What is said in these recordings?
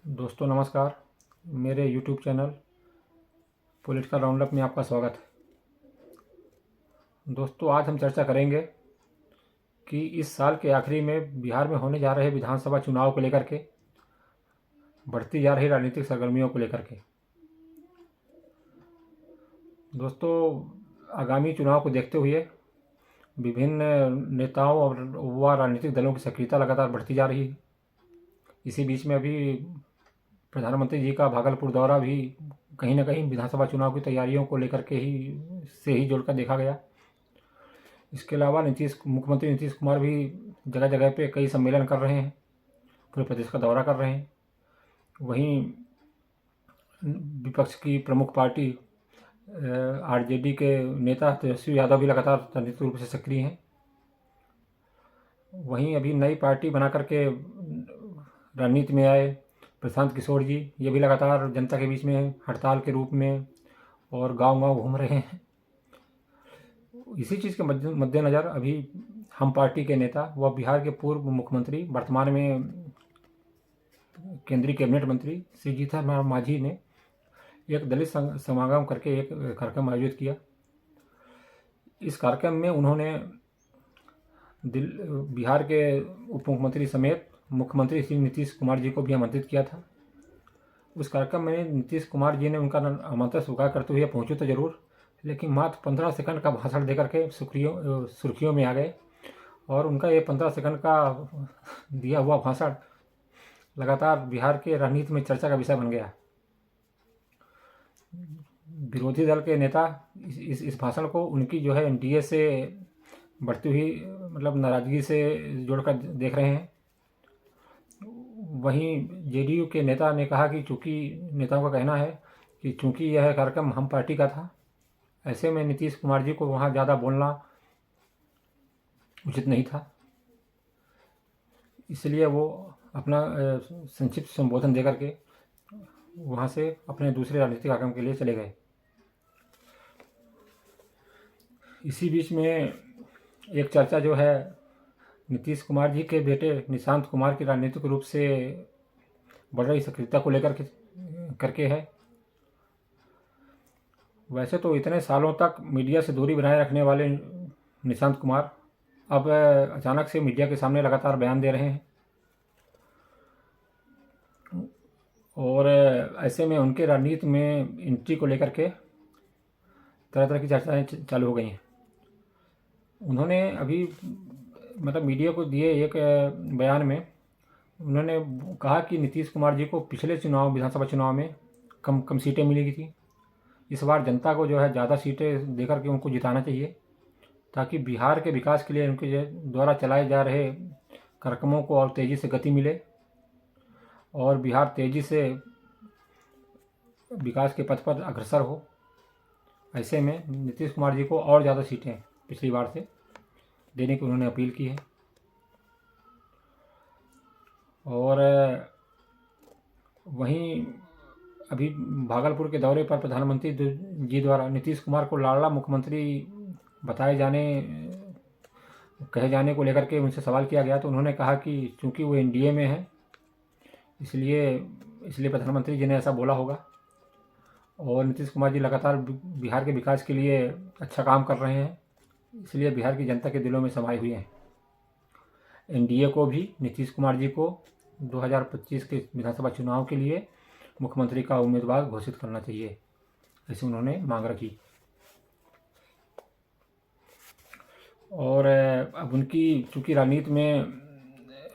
दोस्तों नमस्कार। मेरे YouTube चैनल पॉलिटिकल राउंडअप में आपका स्वागत है। दोस्तों आज हम चर्चा करेंगे कि इस साल के आखिरी में बिहार में होने जा रहे विधानसभा चुनाव को लेकर के बढ़ती जा रही राजनीतिक सरगर्मियों को लेकर के। दोस्तों आगामी चुनाव को देखते हुए विभिन्न नेताओं और व राजनीतिक दलों की सक्रियता लगातार बढ़ती जा रही है। इसी बीच में अभी प्रधानमंत्री जी का भागलपुर दौरा भी कहीं ना कहीं विधानसभा चुनाव की तैयारियों को लेकर के ही जोड़कर देखा गया। इसके अलावा मुख्यमंत्री नीतीश कुमार भी जगह जगह पे कई सम्मेलन कर रहे हैं, पूरे प्रदेश का दौरा कर रहे हैं। वहीं विपक्ष की प्रमुख पार्टी आरजेडी के नेता तेजस्वी यादव भी लगातार राजनीतिक रूप से सक्रिय हैं। वहीं अभी नई पार्टी बना करके राजनीति में आए प्रशांत किशोर जी, ये भी लगातार जनता के बीच में हड़ताल के रूप में और गांव-गांव घूम रहे हैं। इसी चीज़ के मद्देनज़र अभी हम पार्टी के नेता व बिहार के पूर्व मुख्यमंत्री वर्तमान में केंद्रीय कैबिनेट मंत्री श्री जीतन राम मांझी ने एक दलित समागम करके एक कार्यक्रम आयोजित किया। इस कार्यक्रम में उन्होंने बिहार के उप मुख्यमंत्री समेत मुख्यमंत्री श्री नीतीश कुमार जी को भी आमंत्रित किया था। उस कार्यक्रम में नीतीश कुमार जी ने उनका आमंत्रण स्वीकार करते हुए पहुंचे तो जरूर, लेकिन मात्र 15 सेकंड का भाषण देकर के सुर्खियों में आ गए और उनका ये 15 सेकंड का दिया हुआ भाषण लगातार बिहार के राजनीति में चर्चा का विषय बन गया। विरोधी दल के नेता इस भाषण को उनकी जो है एनडीए से बढ़ती हुई नाराजगी से जोड़कर देख रहे हैं। वहीं जेडीयू के नेता ने कहा कि नेताओं का कहना है कि चूंकि यह कार्यक्रम हम पार्टी का था, ऐसे में नीतीश कुमार जी को वहाँ ज़्यादा बोलना उचित नहीं था, इसलिए वो अपना संक्षिप्त संबोधन देकर के वहाँ से अपने दूसरे राजनीतिक कार्यक्रम के लिए चले गए। इसी बीच में एक चर्चा जो है नीतीश कुमार जी के बेटे निशांत कुमार की राजनीतिक रूप से बढ़ रही सक्रियता को लेकर करके है। वैसे तो इतने सालों तक मीडिया से दूरी बनाए रखने वाले निशांत कुमार अब अचानक से मीडिया के सामने लगातार बयान दे रहे हैं और ऐसे में उनके राजनीति में एंट्री को लेकर के तरह तरह की चर्चाएं चालू हो गई हैं। उन्होंने अभी मीडिया को दिए एक बयान में उन्होंने कहा कि नीतीश कुमार जी को पिछले विधानसभा चुनाव में कम सीटें मिली थी। इस बार जनता को जो है ज़्यादा सीटें देकर के उनको जिताना चाहिए, ताकि बिहार के विकास के लिए उनके द्वारा चलाए जा रहे कार्यक्रमों को और तेज़ी से गति मिले और बिहार तेज़ी से विकास के पथ पर अग्रसर हो। ऐसे में नीतीश कुमार जी को और ज़्यादा सीटें पिछली बार से देने की उन्होंने अपील की है। और वहीं अभी भागलपुर के दौरे पर प्रधानमंत्री जी द्वारा नीतीश कुमार को लाडला मुख्यमंत्री कहे जाने को लेकर के उनसे सवाल किया गया, तो उन्होंने कहा कि चूंकि वो एनडीए में है इसलिए प्रधानमंत्री जी ने ऐसा बोला होगा। और नीतीश कुमार जी लगातार बिहार के विकास के लिए अच्छा काम कर रहे हैं, इसलिए बिहार की जनता के दिलों में समाये हुए हैं। एनडीए को भी नीतीश कुमार जी को 2025 के विधानसभा चुनाव के लिए मुख्यमंत्री का उम्मीदवार घोषित करना चाहिए, ऐसे उन्होंने मांग रखी। और अब उनकी चूँकि राजनीति में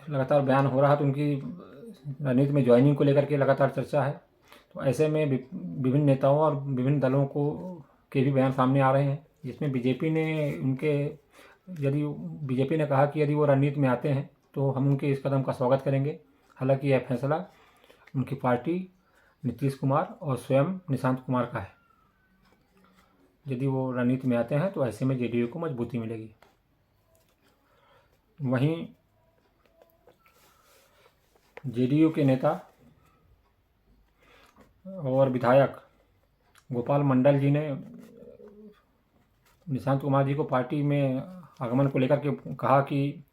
लगातार बयान हो रहा, तो उनकी राजनीति में ज्वाइनिंग को लेकर के लगातार चर्चा है। तो ऐसे में विभिन्न नेताओं और विभिन्न दलों के भी बयान सामने आ रहे हैं, जिसमें बीजेपी ने कहा कि यदि वो राजनीति में आते हैं तो हम उनके इस कदम का स्वागत करेंगे। हालांकि यह फैसला उनकी पार्टी, नीतीश कुमार और स्वयं निशांत कुमार का है। यदि वो राजनीति में आते हैं तो ऐसे में जेडीयू को मजबूती मिलेगी। वहीं जेडीयू के नेता और विधायक गोपाल मंडल जी ने निशांत कुमार जी को पार्टी में आगमन को लेकर के कहा कि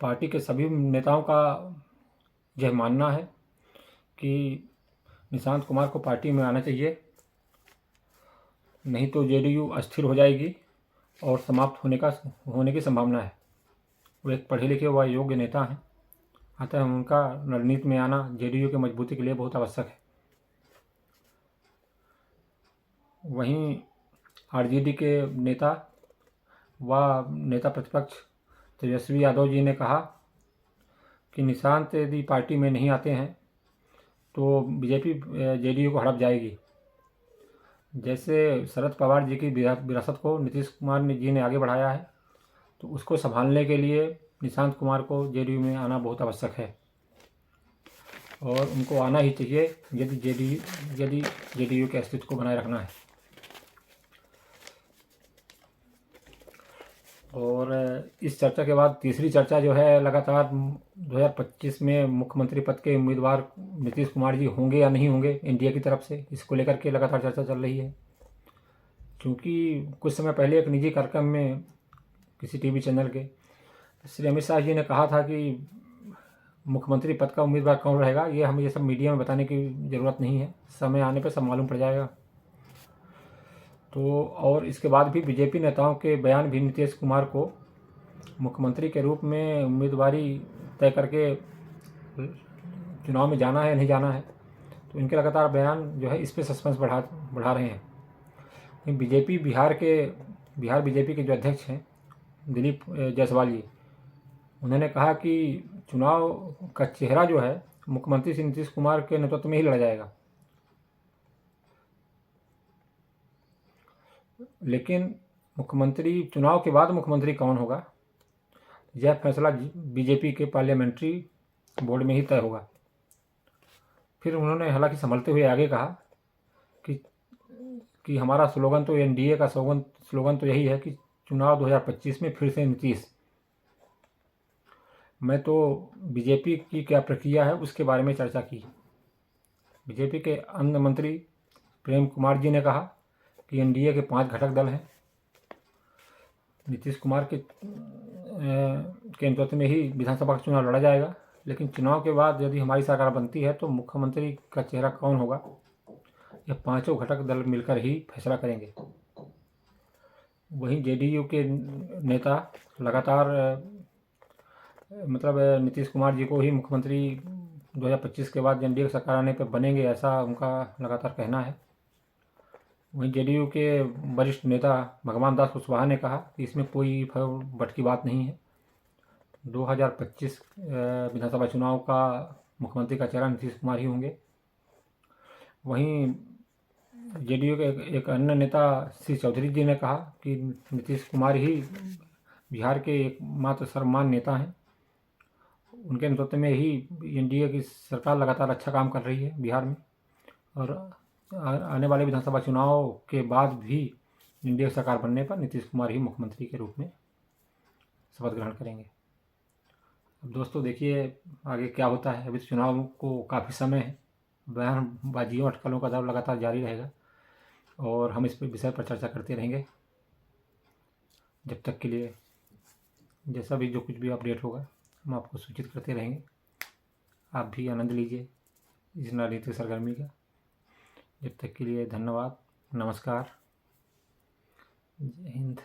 पार्टी के सभी नेताओं का यह मानना है कि निशांत कुमार को पार्टी में आना चाहिए, नहीं तो जेडीयू अस्थिर हो जाएगी और समाप्त होने की संभावना है। वो एक पढ़े लिखे व योग्य नेता हैं, अतः उनका रणनीति में आना जेडीयू की मजबूती के लिए बहुत आवश्यक है। वहीं आरजेडी के नेता प्रतिपक्ष तेजस्वी यादव जी ने कहा कि निशांत यदि पार्टी में नहीं आते हैं तो बीजेपी जेडीयू को हड़प जाएगी। जैसे शरद पवार जी की विरासत को नीतीश कुमार जी ने आगे बढ़ाया है, तो उसको संभालने के लिए निशांत कुमार को जेडीयू में आना बहुत आवश्यक है और उनको आना ही चाहिए यदि जेडीयू के अस्तित्व को बनाए रखना है। और इस चर्चा के बाद तीसरी चर्चा जो है, लगातार 2025 में मुख्यमंत्री पद के उम्मीदवार नीतीश कुमार जी होंगे या नहीं होंगे एनडीए की तरफ से, इसको लेकर के लगातार चर्चा चल रही है। क्योंकि कुछ समय पहले एक निजी कार्यक्रम में किसी टीवी चैनल के श्री अमित शाह जी ने कहा था कि मुख्यमंत्री पद का उम्मीदवार कौन रहेगा ये हमें ये सब मीडिया में बताने की ज़रूरत नहीं है, समय आने पर सब मालूम पड़ जाएगा। तो और इसके बाद भी बीजेपी नेताओं के बयान भी नीतीश कुमार को मुख्यमंत्री के रूप में उम्मीदवारी तय करके चुनाव में जाना है या नहीं जाना है, तो इनके लगातार बयान जो है इस पर सस्पेंस बढ़ा रहे हैं। बिहार बीजेपी के जो अध्यक्ष हैं दिलीप जायसवाल जी, उन्होंने कहा कि चुनाव का चेहरा जो है मुख्यमंत्री श्री नीतीश कुमार के नेतृत्व में ही लड़ा जाएगा, लेकिन चुनाव के बाद मुख्यमंत्री कौन होगा यह फैसला बीजेपी के पार्लियामेंट्री बोर्ड में ही तय होगा। फिर उन्होंने हालांकि संभलते हुए आगे कहा कि हमारा स्लोगन तो एनडीए का स्लोगन तो यही है कि चुनाव 2025 में फिर से नीतीश। मैं तो बीजेपी की क्या प्रक्रिया है उसके बारे में चर्चा की। बीजेपी के अन्य मंत्री प्रेम कुमार जी ने कहा कि एनडीए के 5 घटक दल हैं, नीतीश कुमार के नेतृत्व में ही विधानसभा का चुनाव लड़ा जाएगा, लेकिन चुनाव के बाद यदि हमारी सरकार बनती है तो मुख्यमंत्री का चेहरा कौन होगा यह 5 घटक दल मिलकर ही फैसला करेंगे। वहीं जेडीयू के नेता लगातार नीतीश कुमार जी को ही मुख्यमंत्री 2025 के बाद एनडीए की सरकार आने पर बनेंगे, ऐसा उनका लगातार कहना है। वहीं जेडीयू के वरिष्ठ नेता भगवान दास कुशवाहा ने कहा कि इसमें कोई बट की बात नहीं है, 2025 विधानसभा चुनाव का मुख्यमंत्री का चेहरा नीतीश कुमार ही होंगे। वहीं जेडीयू के एक अन्य नेता श्री चौधरी जी ने कहा कि नीतीश कुमार ही बिहार के एकमात्र सर्वमान्य नेता हैं, उनके नेतृत्व में ही एनडीए की सरकार लगातार अच्छा काम कर रही है बिहार में, और आने वाले विधानसभा चुनाव के बाद भी एनडीए की सरकार बनने पर नीतीश कुमार ही मुख्यमंत्री के रूप में शपथ ग्रहण करेंगे। अब दोस्तों देखिए आगे क्या होता है, अभी चुनाव को काफ़ी समय है, बयानबाजियों अटकलों का दौर लगातार जारी रहेगा और हम इस विषय पर चर्चा करते रहेंगे। जब तक के लिए जैसा भी जो कुछ भी अपडेट होगा हम आपको सूचित करते रहेंगे। आप भी आनंद लीजिए इस राजनीतिक सरगर्मी का। जब तक के लिए धन्यवाद, नमस्कार, जय हिंद।